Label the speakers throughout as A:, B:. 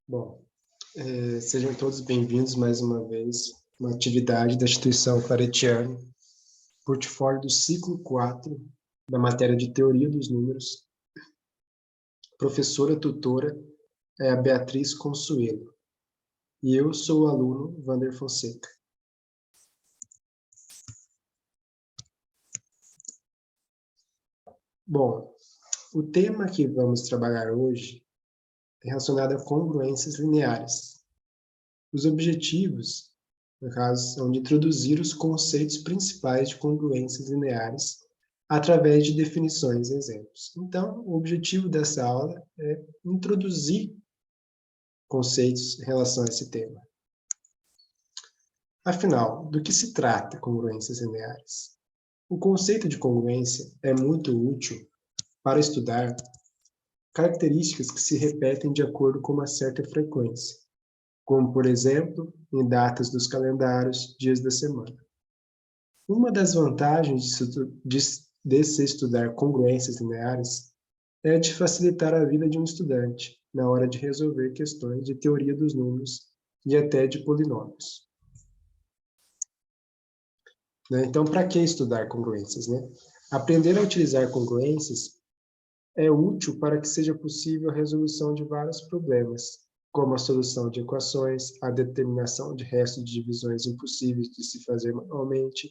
A: Bom, sejam todos bem-vindos mais uma vez a uma atividade da instituição Claretiano, portfólio do ciclo 4 da matéria de Teoria dos Números. Professora tutora é a Beatriz Consuelo, e eu sou o aluno Wander Fonseca. Bom, o tema que vamos trabalhar hoje é relacionado a congruências lineares. Os objetivos, no caso, são de introduzir os conceitos principais de congruências lineares através de definições e exemplos. Então, o objetivo dessa aula é introduzir conceitos em relação a esse tema. Afinal, do que se trata congruências lineares? O conceito de congruência é muito útil para estudar características que se repetem de acordo com uma certa frequência, como, por exemplo, em datas dos calendários, dias da semana. Uma das vantagens de se estudar congruências lineares é de facilitar a vida de um estudante na hora de resolver questões de teoria dos números e até de polinômios. Então, para que estudar congruências? Aprender a utilizar congruências é útil para que seja possível a resolução de vários problemas, como a solução de equações, a determinação de restos de divisões impossíveis de se fazer manualmente,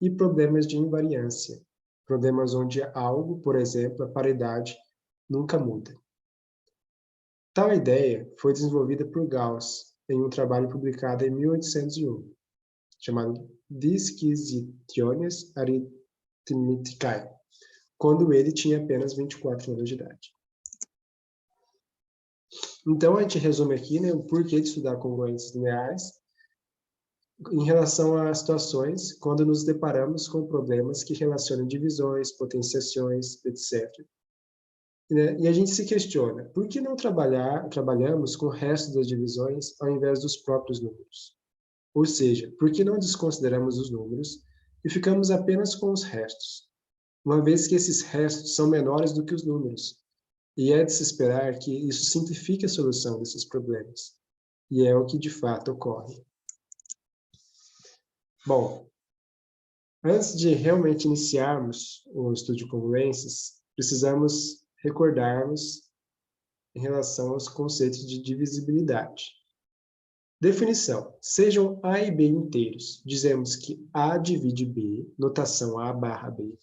A: e problemas de invariância, problemas onde algo, por exemplo, a paridade, nunca muda. Tal ideia foi desenvolvida por Gauss em um trabalho publicado em 1801, chamado Disquisitiones Arithmeticae, quando ele tinha apenas 24 anos de idade. Então, a gente resume aqui o porquê de estudar congruências lineares em relação a situações quando nos deparamos com problemas que relacionam divisões, potenciações, etc. E a gente se questiona, por que não trabalhamos com o resto das divisões ao invés dos próprios números? Ou seja, por que não desconsideramos os números e ficamos apenas com os restos, uma vez que esses restos são menores do que os números? E é de se esperar que isso simplifique a solução desses problemas. E é o que de fato ocorre. Bom, antes de realmente iniciarmos o estudo de congruências, precisamos recordarmos em relação aos conceitos de divisibilidade. Definição. Sejam A e B inteiros. Dizemos que A divide B, notação A barra B,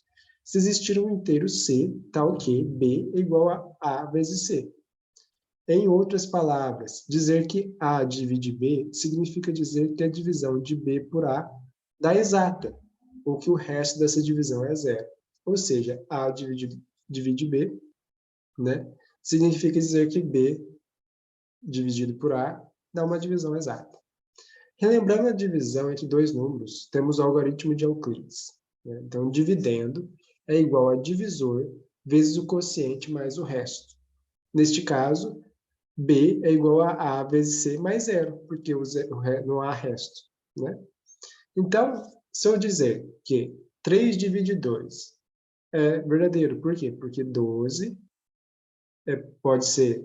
A: se existir um inteiro C, tal que B é igual a vezes C. Em outras palavras, dizer que A divide B significa dizer que a divisão de B por A dá exata, ou que o resto dessa divisão é zero. Ou seja, A divide B, significa dizer que B dividido por A dá uma divisão exata. Relembrando a divisão entre dois números, temos o algoritmo de Euclides. Então, dividendo é igual a divisor vezes o quociente mais o resto. Neste caso, B é igual a vezes C mais zero, porque não há resto. Então, se eu dizer que 3 divide 2 é verdadeiro, por quê? Porque 12 pode ser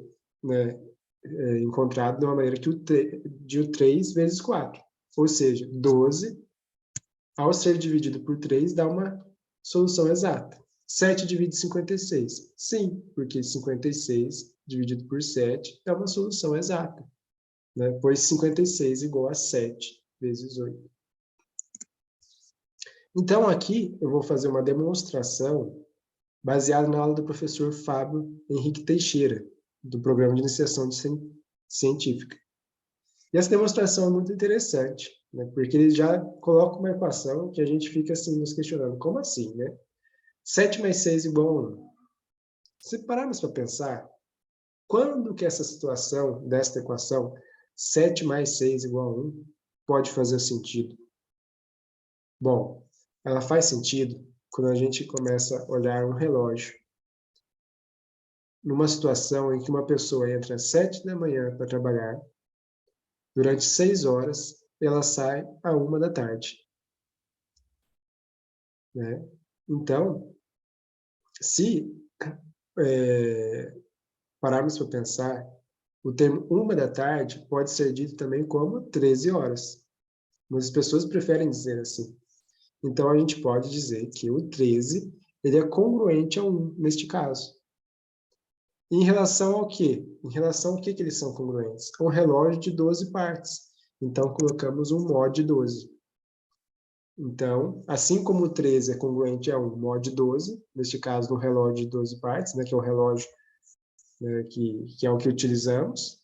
A: encontrado de uma maneira que de 3 vezes 4. Ou seja, 12, ao ser dividido por 3, dá uma solução exata. 7 divide 56. Sim, porque 56 dividido por 7 é uma solução exata. Pois 56 é igual a 7 vezes 8. Então, aqui eu vou fazer uma demonstração baseada na aula do professor Fábio Henrique Teixeira, do Programa de Iniciação Científica. E essa demonstração é muito interessante, porque ele já coloca uma equação que a gente fica assim nos questionando, como assim, 7 mais 6 igual a 1. Se pararmos para pensar, quando que essa situação desta equação, 7 mais 6 igual a 1, pode fazer sentido? Bom, ela faz sentido quando a gente começa a olhar um relógio. Numa situação em que uma pessoa entra às 7 da manhã para trabalhar, durante 6 horas, ela sai à 1 da tarde. Então, se pararmos para pensar, O termo 1 da tarde pode ser dito também como 13 horas. Muitas pessoas preferem dizer assim. Então, a gente pode dizer que o 13 ele é congruente a 1, neste caso. Em relação ao quê? Em relação ao que eles são congruentes? Um relógio de 12 partes. Então, colocamos um mod 12. Então, assim como o 13 é congruente a 1 mod 12, neste caso, um relógio de 12 partes, né, que é o relógio, né, que é o que utilizamos.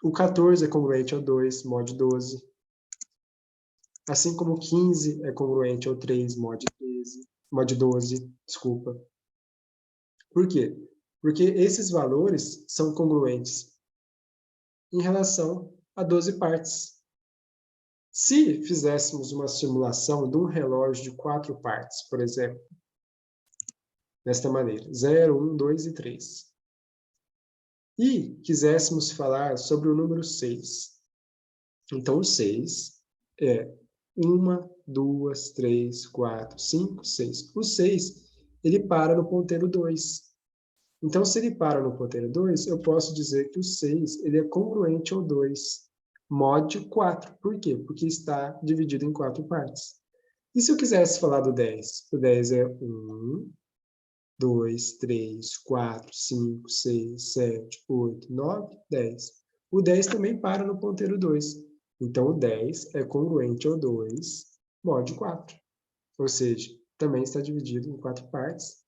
A: O 14 é congruente ao 2 mod 12. Assim como o 15 é congruente ao 3 mod 12, desculpa. Por quê? Porque esses valores são congruentes em relação a 12 partes. Se fizéssemos uma simulação de um relógio de 4 partes, por exemplo, desta maneira, 0, 1, 2 e 3, e quiséssemos falar sobre o número 6, então o 6 é 1, 2, 3, 4, 5, 6. O 6, ele para no ponteiro 2. Então, se ele para no ponteiro 2, eu posso dizer que o 6 ele é congruente ao 2, mod 4. Por quê? Porque está dividido em 4 partes. E se eu quisesse falar do 10? O 10 é 1, 2, 3, 4, 5, 6, 7, 8, 9, 10. O 10 também para no ponteiro 2. Então, o 10 é congruente ao 2, mod 4. Ou seja, também está dividido em 4 partes.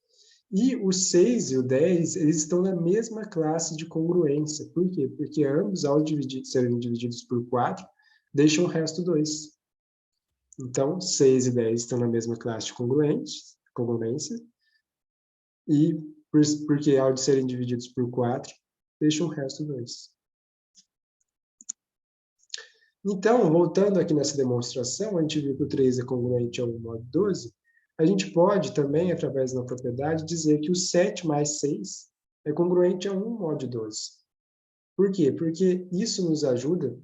A: E o 6 e o 10, eles estão na mesma classe de congruência. Por quê? Porque ambos, ao serem divididos por 4, deixam o resto 2. Então, 6 e 10 estão na mesma classe de congruência. E porque, ao serem divididos por 4, deixam o resto 2. Então, voltando aqui nessa demonstração, a gente viu que o 3 é congruente ao 1 mod 12. A gente pode também, através da propriedade, dizer que o 7 mais 6 é congruente a 1 mod 12. Por quê? Porque isso nos ajuda,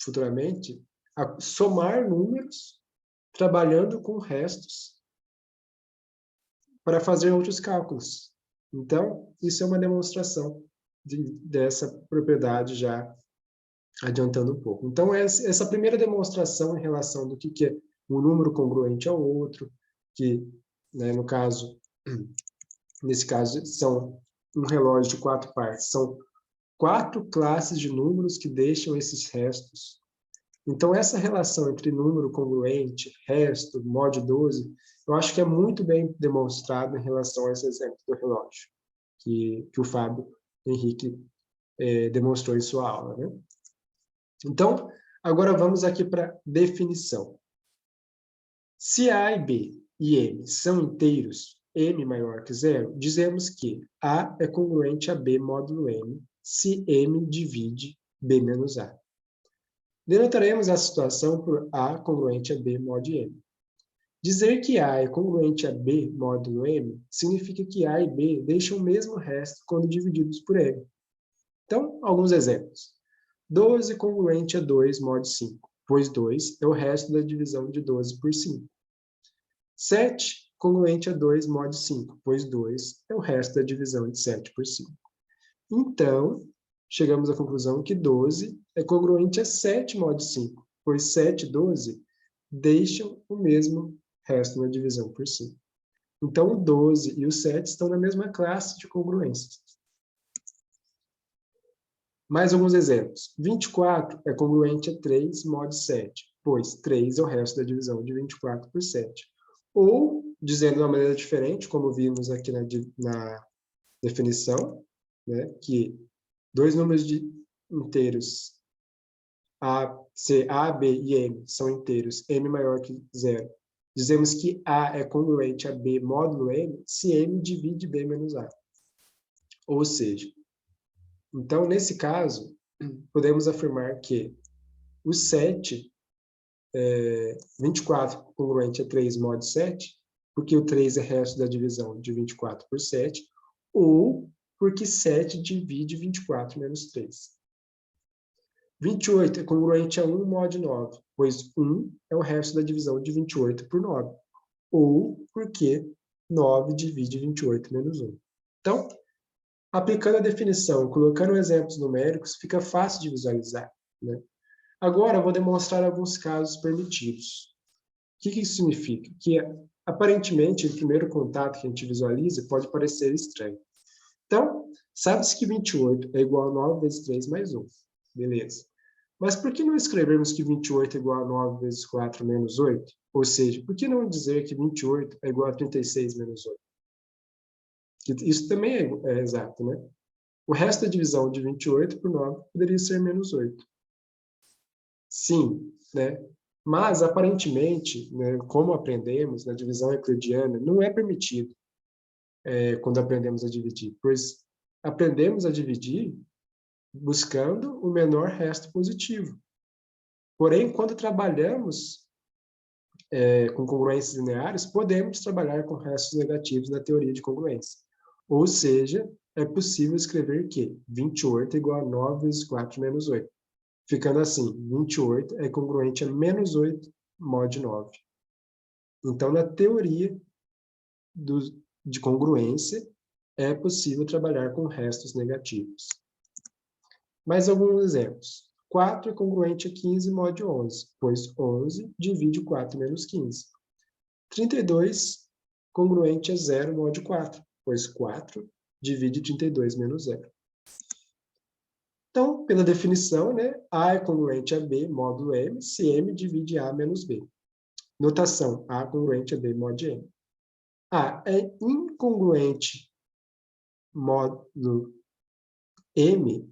A: futuramente, a somar números trabalhando com restos para fazer outros cálculos. Então, isso é uma demonstração dessa propriedade já adiantando um pouco. Então, essa primeira demonstração em relação do que é um número congruente ao outro, que, né, nesse caso, são um relógio de 4 partes, são 4 classes de números que deixam esses restos. Então, essa relação entre número congruente, resto, mod 12, eu acho que é muito bem demonstrado em relação a esse exemplo do relógio, que o Fábio Henrique demonstrou em sua aula, né? Então, agora vamos aqui para a definição. Se A e B e M são inteiros, M maior que zero, dizemos que A é congruente a B módulo M, se M divide B menos A. Denotaremos a situação por A congruente a B mod M. Dizer que A é congruente a B módulo M significa que A e B deixam o mesmo resto quando divididos por M. Então, alguns exemplos. 12 congruente a 2 mod 5, pois 2 é o resto da divisão de 12 por 5. 7 congruente a 2 mod 5, pois 2 é o resto da divisão de 7 por 5. Então, chegamos à conclusão que 12 é congruente a 7 mod 5, pois 7 e 12 deixam o mesmo resto na divisão por 5. Então, o 12 e o 7 estão na mesma classe de congruências. Mais alguns exemplos. 24 é congruente a 3 mod 7, pois 3 é o resto da divisão de 24 por 7. Ou, dizendo de uma maneira diferente, como vimos aqui na definição, né, que dois números inteiros, se A, B e M são inteiros, M maior que zero. Dizemos que A é congruente a B módulo M se M divide B menos A. Ou seja, então, nesse caso, podemos afirmar que o 7, 24 congruente a 3 mod 7, porque o 3 é resto da divisão de 24 por 7, ou porque 7 divide 24 menos 3. 28 é congruente a 1 mod 9, pois 1 é o resto da divisão de 28 por 9, ou porque 9 divide 28 menos 1. Então, Aplicando a definição, colocando exemplos numéricos, fica fácil de visualizar, né? Agora, eu vou demonstrar alguns casos permitidos. O que isso significa? Que, aparentemente, o primeiro contato que a gente visualiza pode parecer estranho. Então, sabe-se que 28 é igual a 9 vezes 3 mais 1. Beleza. Mas por que não escrevermos que 28 é igual a 9 vezes 4 menos 8? Ou seja, por que não dizer que 28 é igual a 36 menos 8? Isso também é exato, né? O resto da divisão de 28 por 9 poderia ser menos 8. Sim, né? Mas, aparentemente, né, como aprendemos na divisão euclidiana, não é permitido quando aprendemos a dividir, pois aprendemos a dividir buscando o menor resto positivo. Porém, quando trabalhamos com congruências lineares, podemos trabalhar com restos negativos na teoria de congruência. Ou seja, é possível escrever que 28 é igual a 9 vezes 4 menos 8. Ficando assim, 28 é congruente a menos 8 mod 9. Então, na teoria de congruência, é possível trabalhar com restos negativos. Mais alguns exemplos. 4 é congruente a 15 mod 11, pois 11 divide 4 menos 15. 32 congruente a 0 mod 4, pois 4 divide 32 menos 0. Então, pela definição, né, A é congruente a B módulo M, se M divide A menos B. Notação, A é congruente a B mod M. A é incongruente módulo M,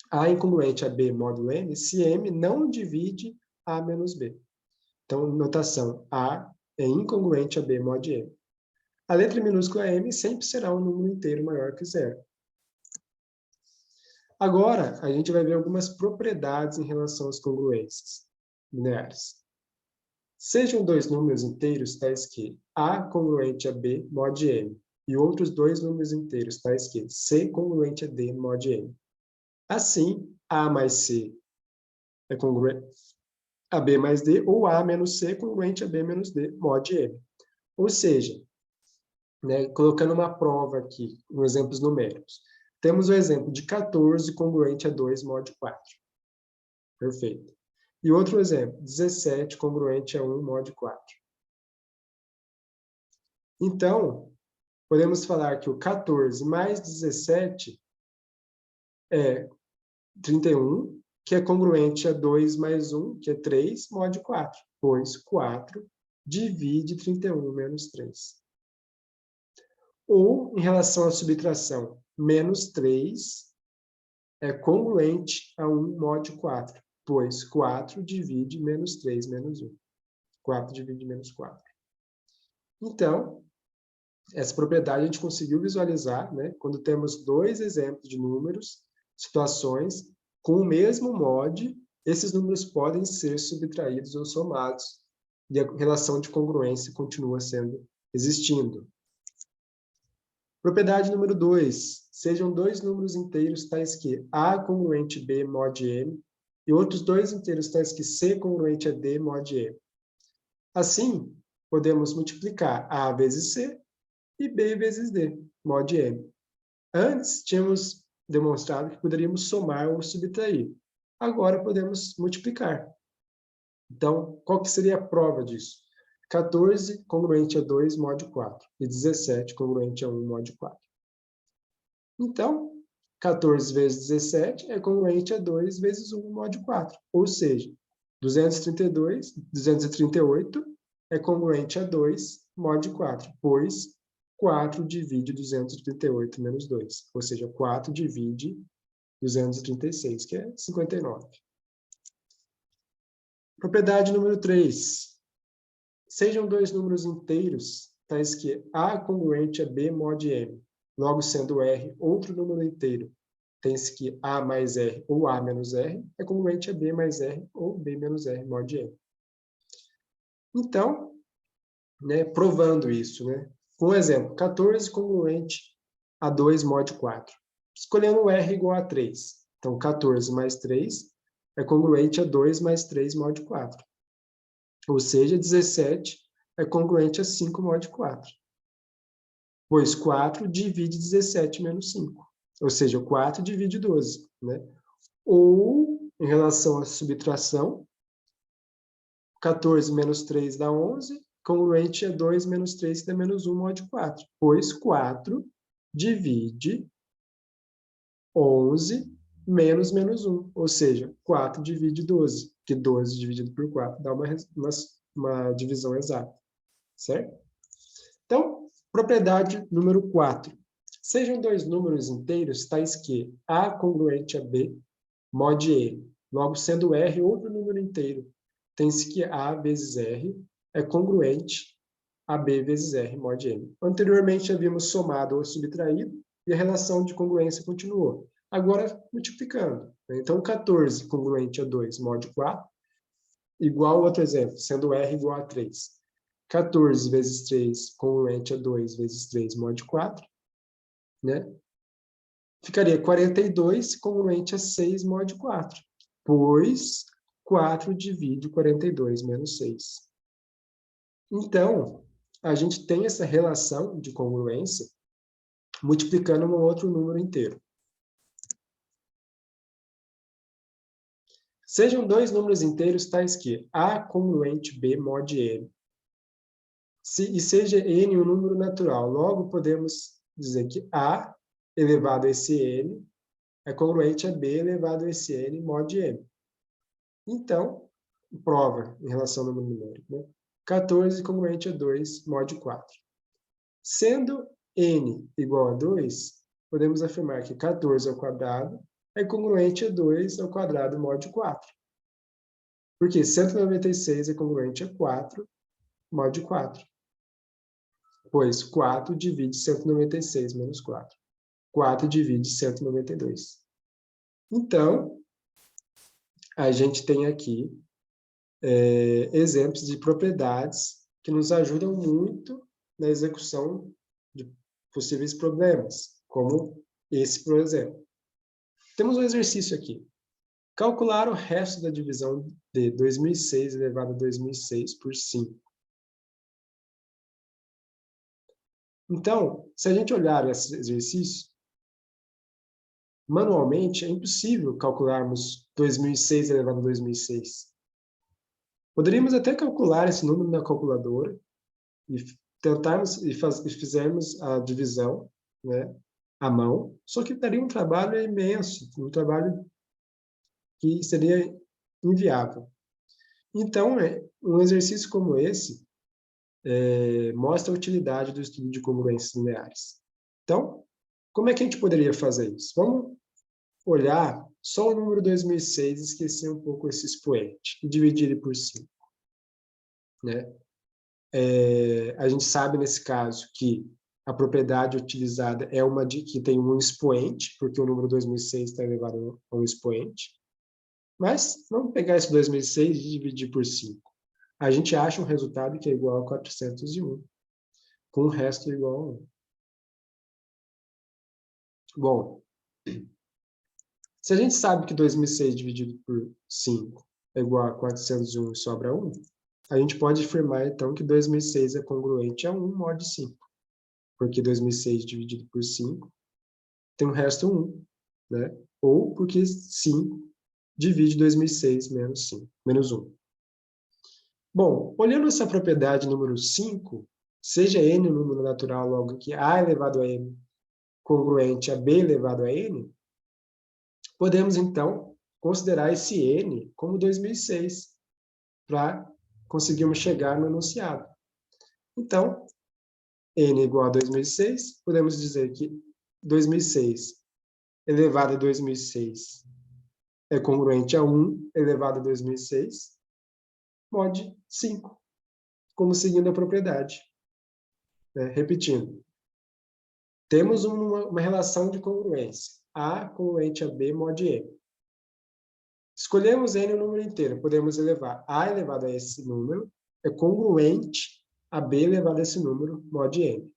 A: A é incongruente a B módulo M, se M não divide A menos B. Então, notação, A é incongruente a B mod M. A letra minúscula M sempre será um número inteiro maior que zero. Agora, a gente vai ver algumas propriedades em relação às congruências lineares. Sejam dois números inteiros tais que A congruente a B mod M e outros dois números inteiros tais que C congruente a D mod M. Assim, A mais C é congruente a B mais D, ou A menos C congruente a B menos D mod M. Ou seja, né, colocando uma prova aqui, com exemplos numéricos, temos o exemplo de 14 congruente a 2 mod 4. Perfeito. E outro exemplo, 17 congruente a 1 mod 4. Então, podemos falar que o 14 mais 17 é 31, que é congruente a 2 mais 1, que é 3, mod 4, pois 4 divide 31 menos 3. Ou, em relação à subtração, menos 3 é congruente a 1 mod 4, pois 4 divide menos 3 menos 1. 4 divide menos 4. Então, essa propriedade a gente conseguiu visualizar, né, quando temos dois exemplos de números, situações, com o mesmo mod, esses números podem ser subtraídos ou somados, e a relação de congruência continua existindo. Propriedade número 2. Sejam dois números inteiros tais que A congruente B mod M e outros dois inteiros tais que C congruente a D mod M. Assim, podemos multiplicar A vezes C e B vezes D, mod M. Antes, tínhamos demonstrado que poderíamos somar ou subtrair. Agora, podemos multiplicar. Então, qual que seria a prova disso? 14 congruente a 2 mod 4 e 17 congruente a 1 mod 4. Então, 14 vezes 17 é congruente a 2 vezes 1 mod 4. Ou seja, 238 é congruente a 2 mod 4, pois 4 divide 238 menos 2. Ou seja, 4 divide 236, que é 59. Propriedade número 3. Sejam dois números inteiros, tais que A congruente a B mod M, logo sendo R outro número inteiro, tem-se que A mais R ou A menos R é congruente a B mais R ou B menos R mod M. Então, né, provando isso, né? Com exemplo, 14 congruente a 2 mod 4. Escolhendo o R igual a 3. Então, 14 mais 3 é congruente a 2 mais 3 mod 4. Ou seja, 17 é congruente a 5 mod 4. Pois 4 divide 17 menos 5. Ou seja, 4 divide 12, né? Ou, em relação à subtração, 14 menos 3 dá 11, congruente a 2 menos 3, que dá menos 1 mod 4. Pois 4 divide 11 menos 1. Ou seja, 4 divide 12, que 12 dividido por 4 dá uma divisão exata, certo? Então, propriedade número 4. Sejam dois números inteiros tais que A congruente a B mod N. Logo, sendo R outro número inteiro, tem-se que A vezes R é congruente a B vezes R mod N. Anteriormente, havíamos somado ou subtraído e a relação de congruência continuou. Agora, multiplicando. Então, 14 congruente a 2 mod 4, igual ao outro exemplo, sendo R igual a 3. 14 vezes 3 congruente a 2 vezes 3 mod 4, né? Ficaria 42 congruente a 6 mod 4, pois 4 divide 42 menos 6. Então, a gente tem essa relação de congruência multiplicando um outro número inteiro. Sejam dois números inteiros tais que A congruente B mod N. E seja N um número natural. Logo, podemos dizer que A elevado a esse N é congruente a B elevado a esse N mod N. Então, prova em relação ao número numérico, né? 14 congruente a 2 mod 4. Sendo N igual a 2, podemos afirmar que 14 ao quadrado é congruente a 2 ao quadrado mod 4. Porque 196 é congruente a 4 mod 4. Pois 4 divide 196 menos 4. 4 divide 192. Então, a gente tem aqui exemplos de propriedades que nos ajudam muito na execução de possíveis problemas, como esse, por exemplo. Temos um exercício aqui. Calcular o resto da divisão de 2006 elevado a 2006 por 5. Então, se a gente olhar esse exercício, manualmente é impossível calcularmos 2006 elevado a 2006. Poderíamos até calcular esse número na calculadora e tentarmos e fizermos a divisão, né, à mão, só que daria um trabalho imenso, um trabalho que seria inviável. Então, um exercício como esse mostra a utilidade do estudo de congruências lineares. Então, como é que a gente poderia fazer isso? Vamos olhar só o número 2006 e esquecer um pouco esse expoente e dividir ele por 5. Né? A gente sabe, nesse caso, que a propriedade utilizada é uma que tem um expoente, porque o número 2006 está elevado a um expoente. Mas vamos pegar esse 2006 e dividir por 5. A gente acha um resultado que é igual a 401, com o resto igual a 1. Bom, se a gente sabe que 2006 dividido por 5 é igual a 401 e sobra 1, a gente pode afirmar, então, que 2006 é congruente a 1 mod 5. Porque 2006 dividido por 5 tem o resto 1, né? Ou porque 5 divide 2006 menos 5, menos 1. Bom, olhando essa propriedade número 5, seja n um número natural, logo que a elevado a n congruente a b elevado a n, podemos, então, considerar esse n como 2006, para conseguirmos chegar no enunciado. Então, n igual a 2006, podemos dizer que 2006 elevado a 2006 é congruente a 1 elevado a 2006, mod 5, como seguindo a propriedade. Repetindo, temos uma relação de congruência, A congruente a B mod N. Escolhemos N o número inteiro, podemos elevar A elevado a esse número, é congruente a B elevado a esse número, mod N.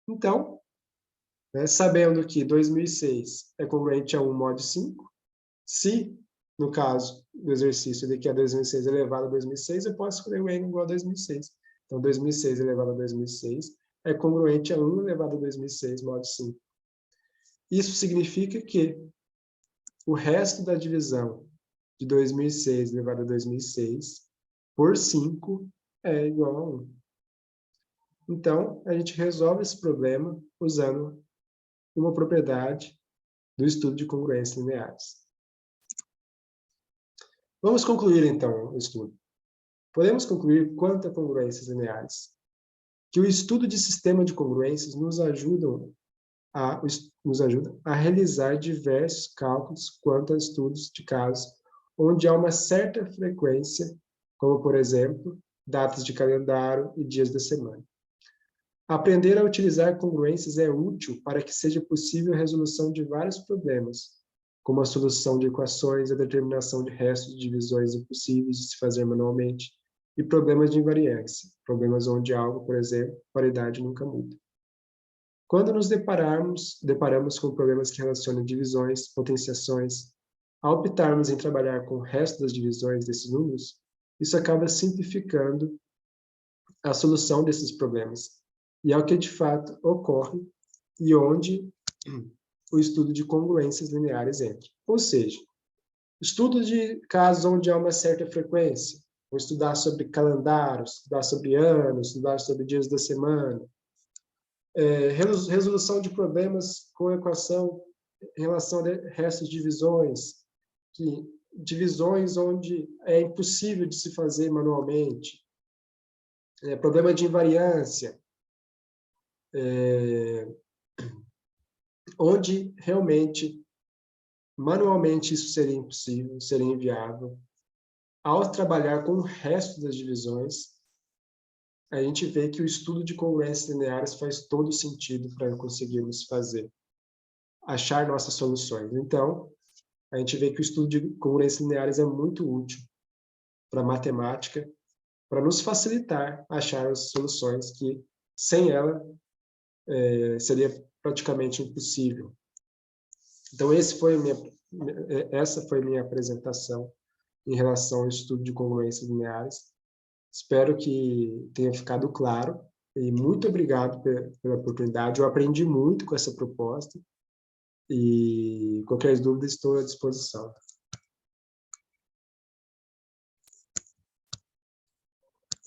A: Então, sabendo que 2006 é congruente a 1 mod 5, se, no caso do exercício de que é 2006 elevado a 2006, eu posso escolher o N igual a 2006. Então, 2006 elevado a 2006 é congruente a 1 elevado a 2006 modo 5. Isso significa que o resto da divisão de 2006 elevado a 2006 por 5 é igual a 1. Então, a gente resolve esse problema usando uma propriedade do estudo de congruências lineares. Vamos concluir, então, o estudo. Podemos concluir quanto a congruências lineares, que o estudo de sistema de congruências nos ajuda a realizar diversos cálculos quanto a estudos de casos onde há uma certa frequência, como, por exemplo, datas de calendário e dias da semana. Aprender a utilizar congruências é útil para que seja possível a resolução de vários problemas, como a solução de equações, a determinação de restos de divisões impossíveis de se fazer manualmente, e problemas de invariância, problemas onde algo, por exemplo, paridade nunca muda. Quando nos deparamos com problemas que relacionam divisões, potenciações, ao optarmos em trabalhar com o resto das divisões desses números, isso acaba simplificando a solução desses problemas, e é o que de fato ocorre e onde o estudo de congruências lineares entra. Ou seja, estudo de casos onde há uma certa frequência, vou estudar sobre calendários, estudar sobre anos, estudar sobre dias da semana, resolução de problemas com equação em relação a restos de divisões, divisões onde é impossível de se fazer manualmente, problema de invariância, onde realmente, manualmente, isso seria impossível, seria inviável. Ao trabalhar com o resto das divisões, a gente vê que o estudo de congruências lineares faz todo sentido para conseguirmos achar nossas soluções. Então, a gente vê que o estudo de congruências lineares é muito útil para a matemática, para nos facilitar achar as soluções que, sem ela, seria praticamente impossível. Então, essa foi a minha apresentação em relação ao estudo de congruências lineares. Espero que tenha ficado claro e muito obrigado pela oportunidade. Eu aprendi muito com essa proposta e qualquer dúvida estou à disposição.